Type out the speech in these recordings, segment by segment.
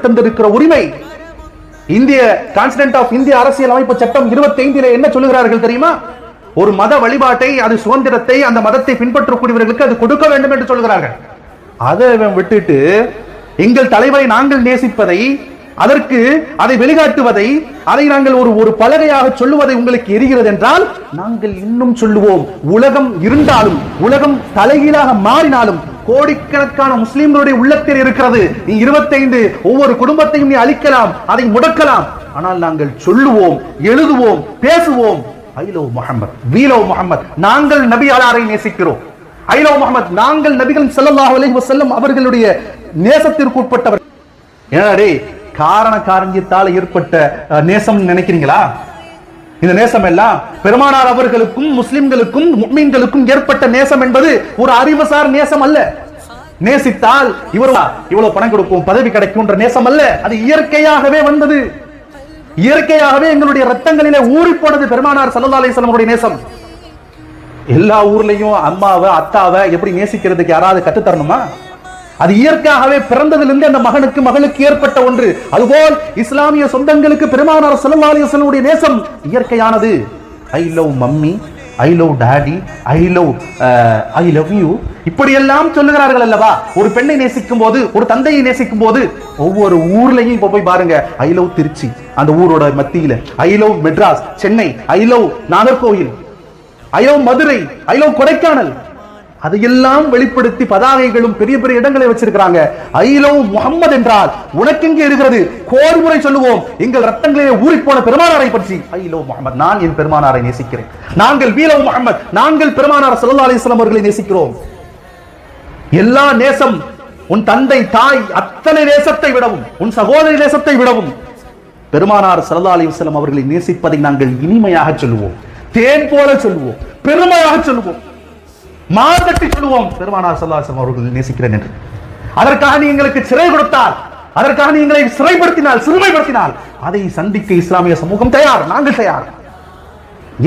தந்திருக்கிற உரிமை. இந்திய கான்ஸ்டிடியூஷன் ஆஃப் இந்திய அரசியல் அமைப்பு சட்டம் 25 என்ன சொல்லுகிறார்கள் தெரியுமா? ஒரு மத வழிபாட்டை, அது சுதந்திரத்தை, அந்த மதத்தை பின்பற்றக்கூடியவர்களுக்கு அது கொடுக்க வேண்டும் என்று சொல்கிறார்கள். அதை விட்டுட்டு எங்கள் தலைவரை நாங்கள் நேசிப்பதை, அதற்கு அதை வெளிக்காட்டுவதை, அதை நாங்கள் ஒரு பலகையாக சொல்லுவதை உங்களுக்கு எரிகிறது என்றால் நாங்கள் இன்னும் சொல்லுவோம். உலகம் இருந்தாலும், உலகம் தலைகீழாக மாறினாலும், கோடிக்கணக்கான முஸ்லிம்களுடைய உள்ளத்தில் இருக்கிறது. நீ 25 ஒவ்வொரு குடும்பத்தையும் நீ அழிக்கலாம், அதை முடக்கலாம். ஆனால் நாங்கள் சொல்லுவோம், எழுதுவோம், பேசுவோம். I love Muhammad, we love Muhammad. நாங்கள் நபி அலாரை நேசிக்கிறோம். ஐ லவ் முஹம்மத், நாங்கள் நபிகள் ஸல்லல்லாஹு அலைஹி வஸல்லம் அவர்களுடைய நேசத்திற்கு உட்பட்டவர். ஏனடே காரண காரியத்தால் ஏற்பட்ட நேசம் நினைக்கிறீங்களா? இந்த நேசம் எல்லாம் பெருமானார் அவர்களுக்கும் முஸ்லிம்களுக்கும் முஃமின்களுக்கும் ஏற்பட்ட நேசம் என்பது ஒரு அறிவுசார் நேசம் அல்ல. நேசித்தால் இவ்வளவு பணம் கொடுக்கும், பதவி கிடைக்கும் என்ற நேசம் அல்ல. அது இயற்கையாகவே வந்தது. இயற்கையாகவே எங்களுடைய ரத்தங்களிலே ஊறி போனது பெருமானார் ஸல்லல்லாஹு அலைஹி வஸல்லம் உடைய நேசம். எல்லா ஊர்லயும் அம்மாவை அத்தாவை எப்படி நேசிக்கிறதுக்கு யாராவது கத்து தரணுமா? அது இயற்கையாகவே பிறந்ததிலிருந்து அந்த மகனுக்கு மகளுக்கு ஏற்பட்ட ஒன்று. அதுபோல் இஸ்லாமிய சொந்தங்களுக்கு பெருமானார் ஸல்லல்லாஹு அலைஹி வஸல்லம் உடைய நேசம் இயற்கையானது. I love mummy, I love daddy, I love you, இப்படி எல்லாம் சொல்லுகிறார்கள் அல்லவா? ஒரு பெண்ணை நேசிக்கும் போது, ஒரு தந்தையை நேசிக்கும் போது, ஒவ்வொரு ஊர்லயும் இப்ப போய் பாருங்க. ஐ லவ் திருச்சி, அந்த ஊரோட மத்தியில. I love Madras, Chennai. I love Nagercoil, I love Madurai, I love Kodaikanal. அதையெல்லாம் வெளிப்படுத்தி பதாகைகளும் பெரிய பெரிய இடங்களை வச்சிருக்கிறாங்க. ஐ லவ் முஹம்மது என்றால் உனக்கு எங்கே இருக்கிறது? கோடி முறை சொல்லுவோம் எங்கள் ரத்தங்களிலே ஊறி போன பெருமானாரை பற்றி. ஐ லவ் முஹம்மது, நான் என் பெருமானாரை நேசிக்கிறேன். நாங்கள் வி லவ் முஹம்மது, நாங்கள் பெருமானார் ஸல்லல்லாஹு அலைஹி வஸல்லம் அவர்களை நேசிக்கிறோம். எல்லா நேசம், உன் தந்தை தாய் அத்தனை நேசத்தை விடவும், உன் சகோதரி நேசத்தை விடவும் பெருமானார் ஸல்லல்லாஹு அலைஹி வஸல்லம் அவர்களை நேசிப்பதை நாங்கள் இனிமையாக சொல்லுவோம், தேன் போல சொல்லுவோம், பெருமையாக சொல்லுவோம், மாதட்டி சொல்லுவோம். பெருமானார் ஸல்லல்லாஹு அலைஹி வஸல்லம் அவர்களை நேசிக்கிறேன் என்று. அதற்காக நீ எங்களுக்கு சிறை கொடுத்தால், அதற்காக நீ எங்களை சிறைப்படுத்தினால், சிறுமைப்படுத்தினால் அதை சந்திக்க இஸ்லாமிய சமூகம் தயார், நாங்கள் தயார்.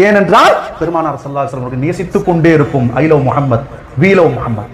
ஏனென்றால் பெருமானார் ஸல்லல்லாஹு அலைஹி வஸல்லம் அவர்களை நேசித்துக் கொண்டே இருக்கும். I love Muhammad, we love Muhammad.